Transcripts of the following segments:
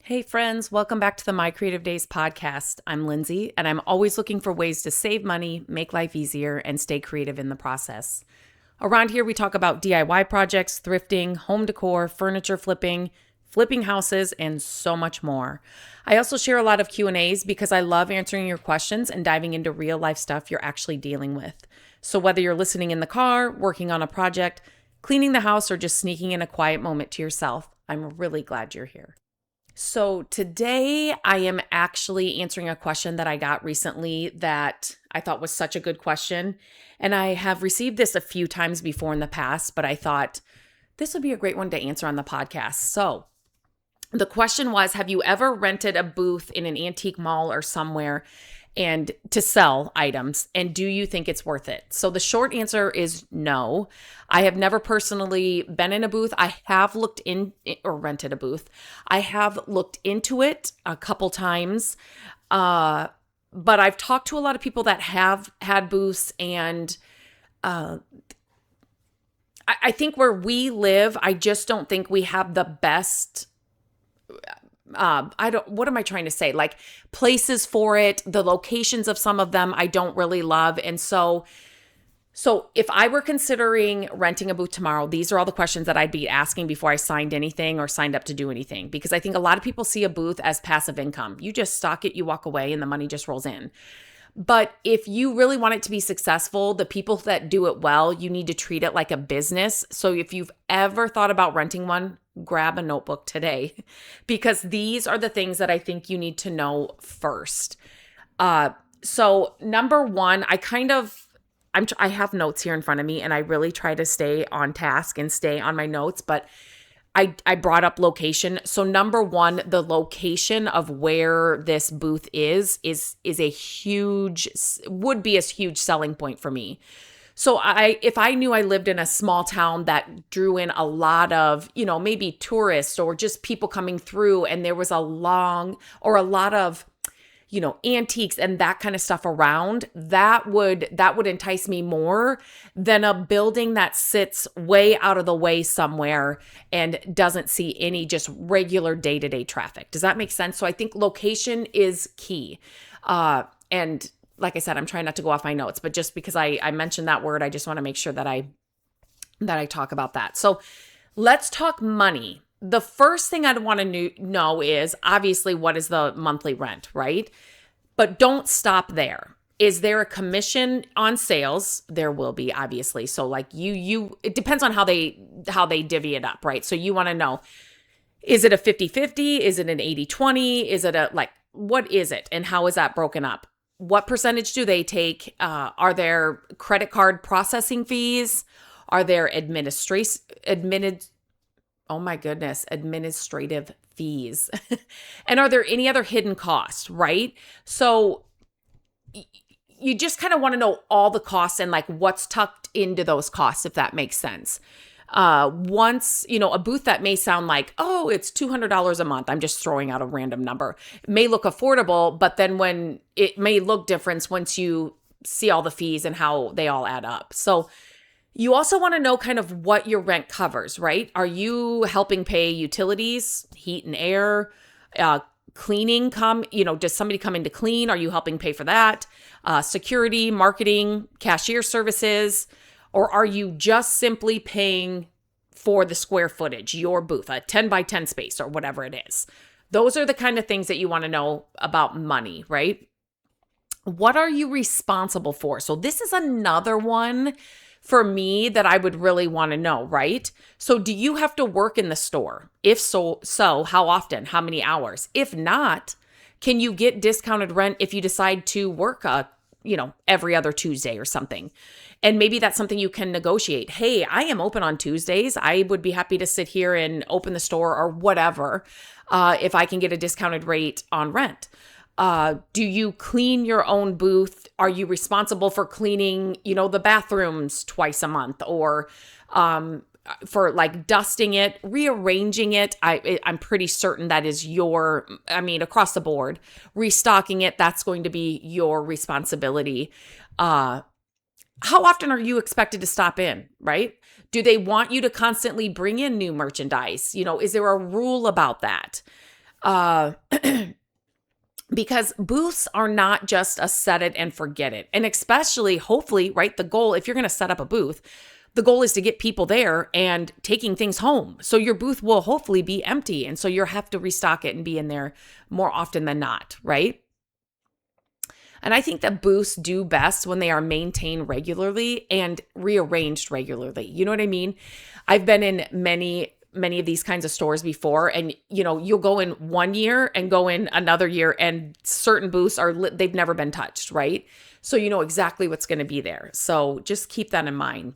Hey friends, welcome back to the My Creative Days podcast. I'm Lindsay, and I'm always looking for ways to save money, make life easier, and stay creative in the process. Around here, we talk about DIY projects, thrifting, home decor, furniture flipping, flipping houses, and so much more. I also share a lot of Q&As because I love answering your questions and diving into real life stuff you're actually dealing with. So whether you're listening in the car, working on a project, cleaning the house, or just sneaking in a quiet moment to yourself, I'm really glad you're here. So today I am actually answering a question that I got recently that I thought was such a good question. And I have received this a few times before in the past, but I thought this would be a great one to answer on the podcast. So the question was, have you ever rented a booth in an antique mall or somewhere and to sell items, and do you think it's worth it? So the short answer is no. I have never personally been in a booth. I have looked in or rented a booth. I have looked into it a couple times, but I've talked to a lot of people that have had booths, and I think where we live, I just don't think we have the best what am I trying to say? Like places for it, the locations of some of them I don't really love. And so if I were considering renting a booth tomorrow, these are all the questions that I'd be asking before I signed anything or signed up to do anything. Because I think a lot of people see a booth as passive income. You just stock it, you walk away, and the money just rolls in. But if you really want it to be successful, the people that do it well, you need to treat it like a business. So if you've ever thought about renting one, grab a notebook today, because these are the things that I think you need to know first. So number one, I have notes here in front of me, and I really try to stay on task and stay on my notes, but I brought up location. So number one, the location of where this booth is a huge selling point for me. So if I knew I lived in a small town that drew in a lot of, maybe tourists or just people coming through, and there was a lot of antiques and that kind of stuff around, that would entice me more than a building that sits way out of the way somewhere and doesn't see any just regular day-to-day traffic. Does that make sense? So I think location is key. And like I said, I'm trying not to go off my notes, but just because I mentioned that word, I just want to make sure that I talk about that. So let's talk money. The first thing I'd want to know is obviously what is the monthly rent, right? But don't stop there. Is there a commission on sales? There will be, obviously. So like it depends on how they divvy it up, right? So you want to know, is it a 50-50? Is it an 80-20? Is it what is it? And how is that broken up? What percentage do they take? Are there credit card processing fees? Are there administrative fees? And are there any other hidden costs, right? So you just kind of want to know all the costs and like what's tucked into those costs, if that makes sense. Once, a booth that may sound like, oh, it's $200 a month. I'm just throwing out a random number. It may look affordable, but then when it may look different once you see all the fees and how they all add up. So you also want to know kind of what your rent covers, right? Are you helping pay utilities, heat and air, cleaning does somebody come in to clean? Are you helping pay for that? Security, marketing, cashier services, or are you just simply paying for the square footage, your booth, a 10 by 10 space or whatever it is? Those are the kind of things that you want to know about money, right? What are you responsible for? So this is another one for me that I would really want to know, right? So do you have to work in the store? If so, how often? How many hours? If not, can you get discounted rent if you decide to work every other Tuesday or something? And maybe that's something you can negotiate. Hey, I am open on Tuesdays. I would be happy to sit here and open the store or whatever if I can get a discounted rate on rent. Do you clean your own booth? Are you responsible for cleaning, the bathrooms twice a month, or for like dusting it, rearranging it? I'm pretty certain that is across the board, restocking it, that's going to be your responsibility. How often are you expected to stop in, right? Do they want you to constantly bring in new merchandise? Is there a rule about that? Uh, because booths are not just a set it and forget it. And especially, hopefully, right, the goal, if you're going to set up a booth, the goal is to get people there and taking things home. So your booth will hopefully be empty. And so you'll have to restock it and be in there more often than not, right? And I think that booths do best when they are maintained regularly and rearranged regularly. You know what I mean? I've been in many of these kinds of stores before, and you'll go in one year and go in another year, and certain booths they've never been touched, right? So you know exactly what's going to be there. So just keep that in mind.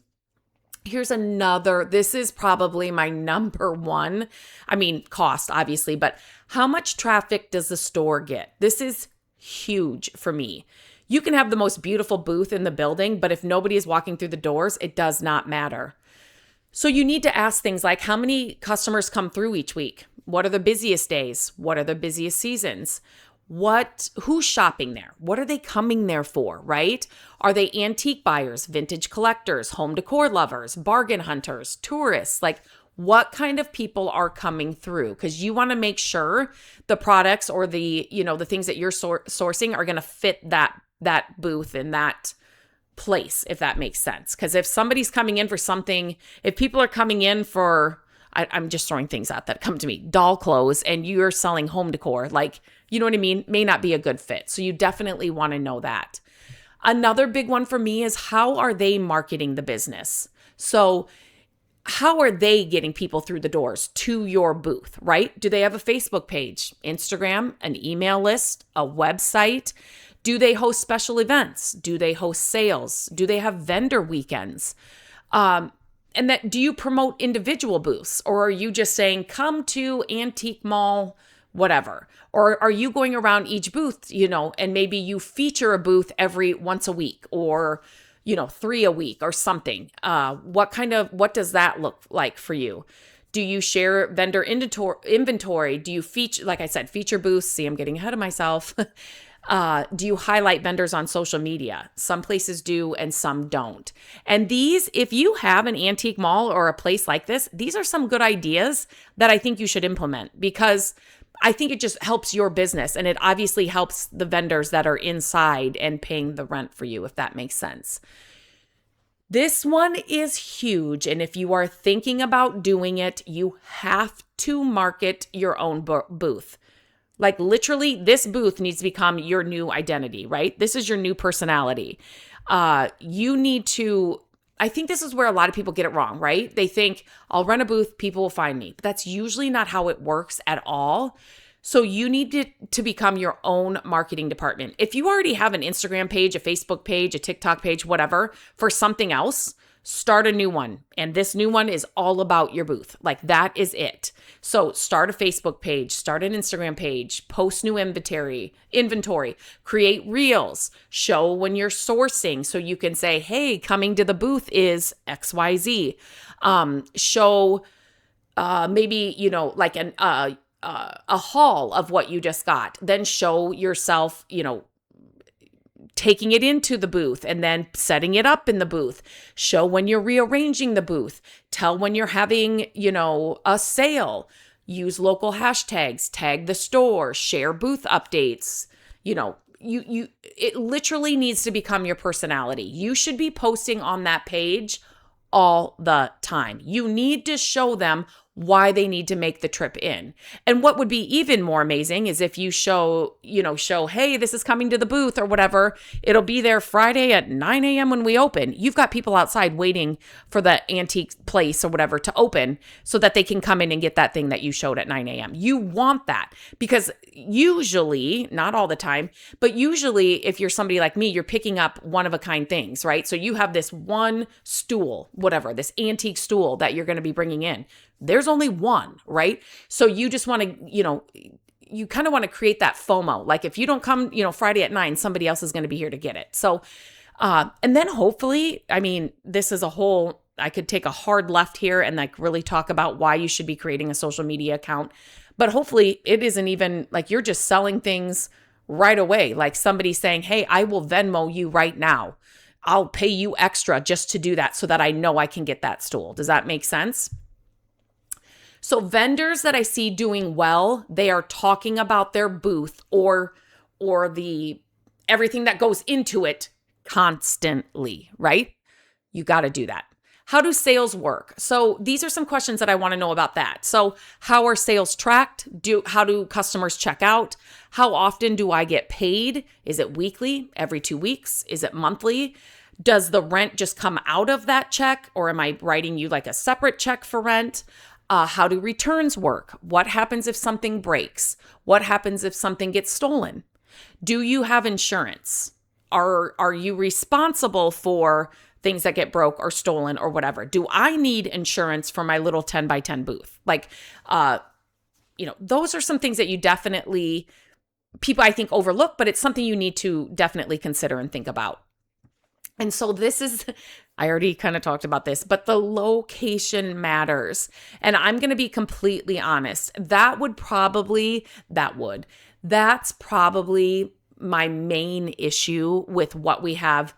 Here's another, this is probably my number one. I mean, cost, obviously, but how much traffic does the store get? This is huge for me. You can have the most beautiful booth in the building, but if nobody is walking through the doors, it does not matter. So you need to ask things like, how many customers come through each week? What are the busiest days? What are the busiest seasons? Who's shopping there? What are they coming there for, right? Are they antique buyers, vintage collectors, home decor lovers, bargain hunters, tourists? Like, what kind of people are coming through? Because you want to make sure the products or the things that you're sourcing are going to fit that booth in that place, if that makes sense. Because if somebody's coming in for something, if people are coming in for, I'm just throwing things out that come to me, doll clothes, and you're selling home decor, like, you know what I mean, may not be a good fit. So you definitely want to know that. Another big one for me is, how are they marketing the business? So how are they getting people through the doors to your booth, right? Do they have a Facebook page, Instagram, an email list, a website? Do they host special events? Do they host sales? Do they have vendor weekends? And do you promote individual booths, or are you just saying, come to Antique Mall, whatever? Or are you going around each booth, and maybe you feature a booth every once a week, or 3 a week or something? What does that look like for you? Do you share vendor inventory? Do you feature, like I said, feature booths? See, I'm getting ahead of myself. Do you highlight vendors on social media? Some places do and some don't. And these, if you have an antique mall or a place like this, these are some good ideas that I think you should implement, because I think it just helps your business, and it obviously helps the vendors that are inside and paying the rent for you, if that makes sense. This one is huge, and if you are thinking about doing it, you have to market your own booth. Like, literally, this booth needs to become your new identity, right? This is your new personality. You need to, I think this is where a lot of people get it wrong, right? They think, I'll run a booth, people will find me. But that's usually not how it works at all. So you need to become your own marketing department. If you already have an Instagram page, a Facebook page, a TikTok page, whatever, for something else, start a new one. And this new one is all about your booth. Like, that is it. So start a Facebook page, start an Instagram page, post new inventory, create reels, show when you're sourcing. So you can say, hey, coming to the booth is XYZ. Show maybe, like a haul of what you just got. Then show yourself, taking it into the booth and then setting it up in the booth. Show when you're rearranging the booth. Tell when you're having, a sale. Use local hashtags, tag the store, share booth updates. It literally needs to become your personality. You should be posting on that page all the time. You need to show them why they need to make the trip in. And what would be even more amazing is if you show, hey, this is coming to the booth or whatever. It'll be there Friday at 9 a.m. when we open. You've got people outside waiting for the antique place or whatever to open so that they can come in and get that thing that you showed at 9 a.m. You want that, because usually, not all the time, but usually if you're somebody like me, you're picking up one-of-a-kind things, right? So you have this one stool, whatever, this antique stool that you're going to be bringing in. There's only one, right? So you just want to, you kind of want to create that FOMO. Like, if you don't come, Friday at 9, somebody else is going to be here to get it. So, and then hopefully, this is I could take a hard left here and like really talk about why you should be creating a social media account. But hopefully it isn't even like you're just selling things right away. Like somebody saying, hey, I will Venmo you right now. I'll pay you extra just to do that so that I know I can get that stool. Does that make sense? So vendors that I see doing well, they are talking about their booth or the everything that goes into it constantly, right? You got to do that. How do sales work? So these are some questions that I want to know about that. So how are sales tracked? How do customers check out? How often do I get paid? Is it weekly? Every 2 weeks? Is it monthly? Does the rent just come out of that check, or am I writing you like a separate check for rent? How do returns work? What happens if something breaks? What happens if something gets stolen? Do you have insurance? Are you responsible for things that get broke or stolen or whatever? Do I need insurance for my little 10 by 10 booth? Like, those are some things that you definitely, people I think overlook, but it's something you need to definitely consider and think about. And so this is, I already kind of talked about this, but the location matters. And I'm going to be completely honest. That's probably my main issue with what we have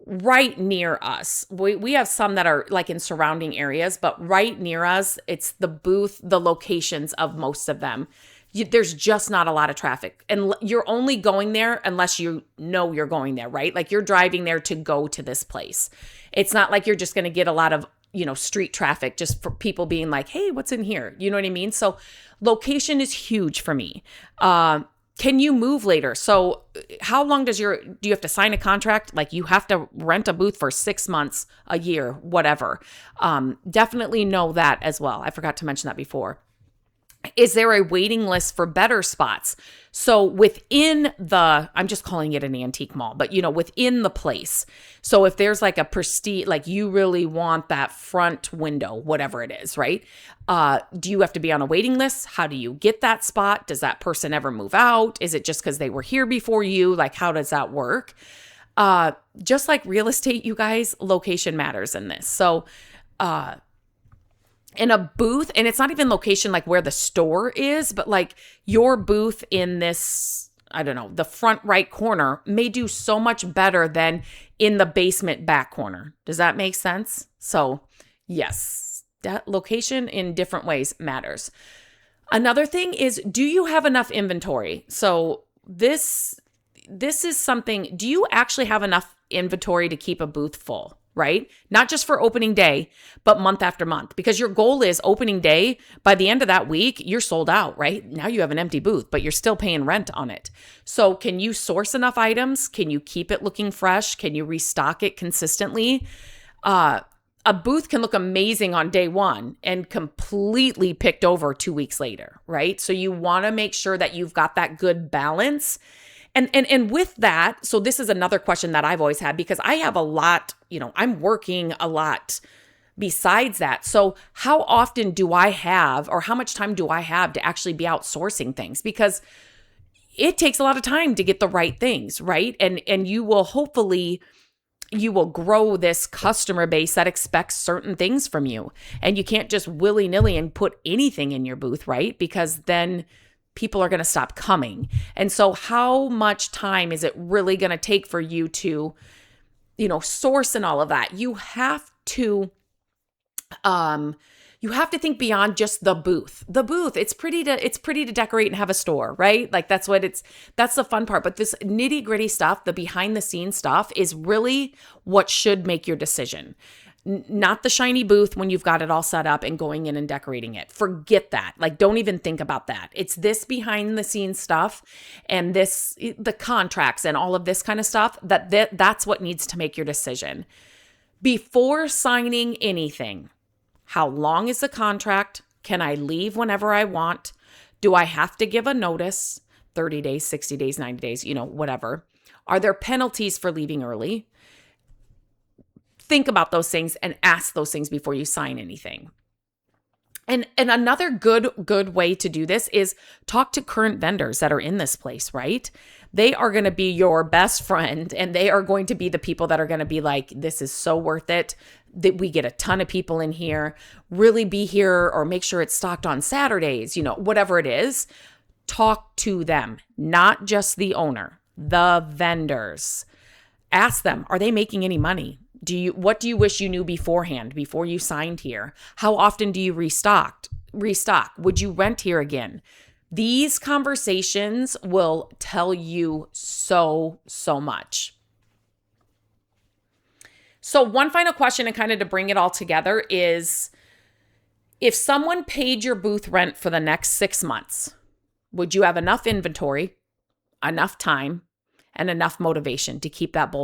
right near us. We have some that are like in surrounding areas, but right near us, it's the locations of most of them. There's just not a lot of traffic. And you're only going there unless you know you're going there, right? Like you're driving there to go to this place. It's not like you're just going to get a lot of, street traffic just for people being like, hey, what's in here? You know what I mean? So location is huge for me. Can you move later? So how long do you have to sign a contract? Like you have to rent a booth for 6 months, a year, whatever. Definitely know that as well. I forgot to mention that before. Is there a waiting list for better spots? So I'm just calling it an antique mall, but within the place. So if there's like a prestige, like you really want that front window, whatever it is, right? Do you have to be on a waiting list? How do you get that spot? Does that person ever move out? Is it just because they were here before you? Like, how does that work? Just like real estate, you guys, location matters in this. So, in a booth, and it's not even location like where the store is, but like your booth in this, I don't know, the front right corner may do so much better than in the basement back corner. Does that make sense? So yes, that location in different ways matters. Another thing is, do you have enough inventory? So this is something, do you actually have enough inventory to keep a booth full? Right? Not just for opening day, but month after month, because your goal is opening day. By the end of that week, you're sold out, right? Now you have an empty booth, but you're still paying rent on it. So can you source enough items? Can you keep it looking fresh? Can you restock it consistently? A booth can look amazing on day one and completely picked over 2 weeks later, right? So you want to make sure that you've got that good balance. And with that, so this is another question that I've always had, because I have a lot, I'm working a lot besides that. So how often do I have, or how much time do I have to actually be outsourcing things? Because it takes a lot of time to get the right things, right? And you will grow this customer base that expects certain things from you. And you can't just willy-nilly and put anything in your booth, right? Because then people are going to stop coming. And so how much time is it really going to take for you to, source and all of that? You have to think beyond just the booth. The booth, it's pretty to decorate and have a store, right? Like that's the fun part. But this nitty-gritty stuff, the behind the scenes stuff, is really what should make your decision. Not the shiny booth when you've got it all set up and going in and decorating it. Forget that. Like, don't even think about that. It's this behind the scenes stuff and the contracts and all of this kind of stuff that's what needs to make your decision. Before signing anything, how long is the contract? Can I leave whenever I want? Do I have to give a notice? 30 days, 60 days, 90 days, whatever. Are there penalties for leaving early? Think about those things and ask those things before you sign anything. And another good way to do this is talk to current vendors that are in this place, right? They are going to be your best friend, and they are going to be the people that are going to be like, this is so worth it, that we get a ton of people in here, really be here, or make sure it's stocked on Saturdays, whatever it is. Talk to them, not just the owner, the vendors. Ask them, are they making any money? What do you wish you knew beforehand, before you signed here? How often do you restock? restock? Would you rent here again? These conversations will tell you so much. So one final question, and kind of to bring it all together, is if someone paid your booth rent for the next 6 months, would you have enough inventory, enough time, and enough motivation to keep that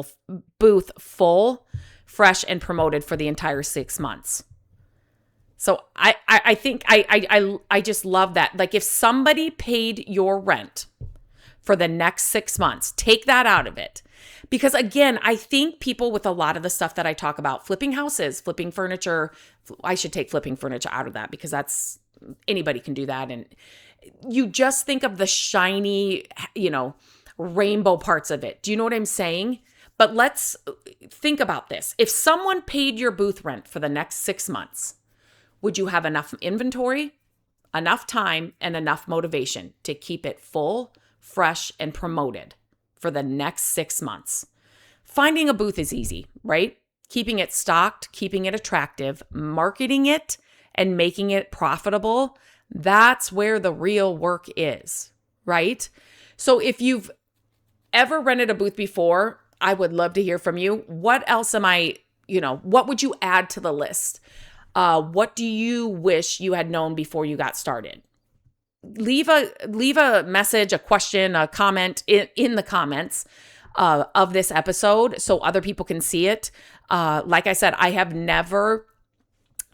booth full, fresh, and promoted for the entire 6 months? So I think I just love that. Like, if somebody paid your rent for the next 6 months, take that out of it. Because again, I think people with a lot of the stuff that I talk about, flipping houses, flipping furniture, I should take flipping furniture out of that, because anybody can do that. And you just think of the shiny, rainbow parts of it. Do you know what I'm saying? But let's think about this. If someone paid your booth rent for the next 6 months, would you have enough inventory, enough time, and enough motivation to keep it full, fresh, and promoted for the next 6 months? Finding a booth is easy, right? Keeping it stocked, keeping it attractive, marketing it, and making it profitable, that's where the real work is, right? So if you've ever rented a booth before, I would love to hear from you. What else what would you add to the list? What do you wish you had known before you got started? Leave a message, a question, a comment in the comments of this episode so other people can see it. Like I said, I have never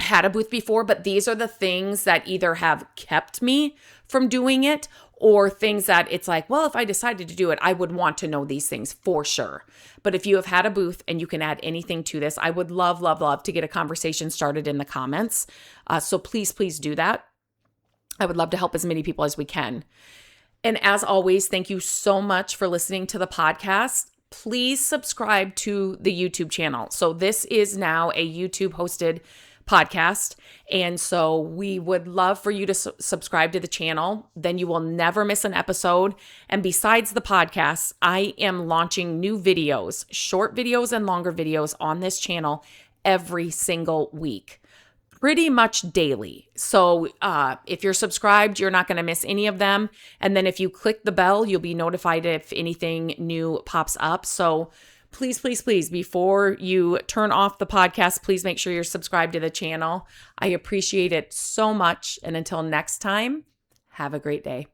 had a booth before, but these are the things that either have kept me from doing it, or things that it's like, well, if I decided to do it, I would want to know these things for sure. But if you have had a booth and you can add anything to this, I would love to get a conversation started in the comments. So please do that. I would love to help as many people as we can. And as always, thank you so much for listening to the podcast. Please subscribe to the YouTube channel. So this is now a YouTube hosted podcast. And so we would love for you to subscribe to the channel. Then you will never miss an episode. And besides the podcast, I am launching new videos, short videos and longer videos on this channel every single week, pretty much daily. So if you're subscribed, you're not going to miss any of them. And then if you click the bell, you'll be notified if anything new pops up. So please, before you turn off the podcast, please make sure you're subscribed to the channel. I appreciate it so much. And until next time, have a great day.